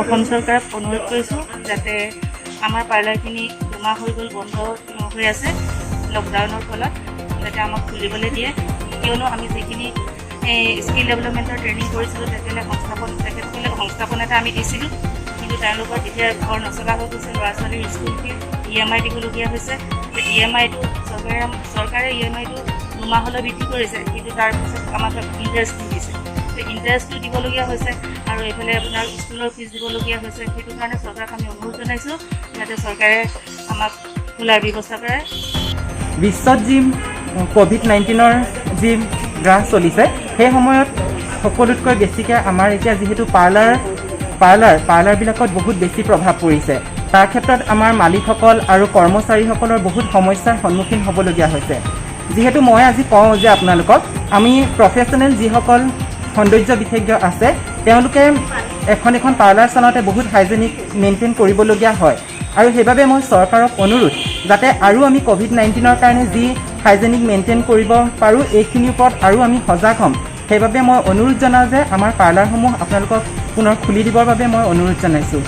অসম চৰকাৰক অনুৰোধ কৰিছোঁ যাতে আমাৰ পাৰ্লাৰখিনি 2 মাহ হৈ গ'ল বন্ধ হৈ আছে লকডাউনৰ ফলত, যাতে আমাক খুলিবলৈ দিয়ে। কিয়নো আমি যিখিনি স্কিল ডেভেলপমেণ্টৰ ট্ৰেইনিং কৰিছিলোঁ তেখেতসকলে সংস্থাপন এটা আমি দিছিলোঁ, কিন্তু তেওঁলোকৰ এতিয়া ঘৰ নচলা হৈ গৈছে, ল'ৰা ছোৱালীৰ স্কুল ফি EMI দিবলগীয়া হৈছে। EMIটো চৰকাৰে EMIটো 2 মাহলৈ বৃদ্ধি কৰিছে, কিন্তু তাৰপিছত আমাক ইণ্টাৰেষ্ট দিছে, ইণ্টাৰেষ্টটো দিবলগীয়া হৈছে আৰু এইফালে আপোনাৰ স্কুলৰ ফিজ দিবলগীয়া হৈছে। সেইটো কাৰণে চৰকাৰক আমি অনুৰোধ জনাইছোঁ যাতে চৰকাৰে আমাক খোলাৰ ব্যৱস্থা কৰে। বিশ্বত যি COVID-19ৰ যি গ্ৰাস চলিছে, সেই সময়ত সকলোতকৈ বেছিকৈ আমাৰ এতিয়া যিহেতু পাৰ্লাৰবিলাকত বহুত বেছি প্ৰভাৱ পৰিছে। তাৰ ক্ষেত্ৰত আমাৰ মালিকসকল আৰু কৰ্মচাৰীসকলৰ বহুত সমস্যাৰ সন্মুখীন হ'বলগীয়া হৈছে। যিহেতু মই আজি কওঁ যে আপোনালোকক আমি প্ৰফেশ্যনেল যিসকল সৌন্দৰ্য বিশেষজ্ঞ আছে, তেওঁলোকে এখন পাৰ্লাৰ চলাওঁতে বহুত হাইজেনিক মেইনটেইন কৰিবলগীয়া হয়, আৰু সেইবাবে মই চৰকাৰক অনুৰোধ যাতে আৰু আমি COVID-19ৰ কাৰণে যি হাইজেনিক মেইনটেইন কৰিব পাৰোঁ, এইখিনিৰ ওপৰত আৰু আমি সজাগ হ'ম। সেইবাবে মই অনুৰোধ জনাওঁ যে আমাৰ পাৰ্লাৰসমূহ আপোনালোকক পুনৰ খুলি দিবৰ বাবে মই অনুৰোধ জনাইছোঁ।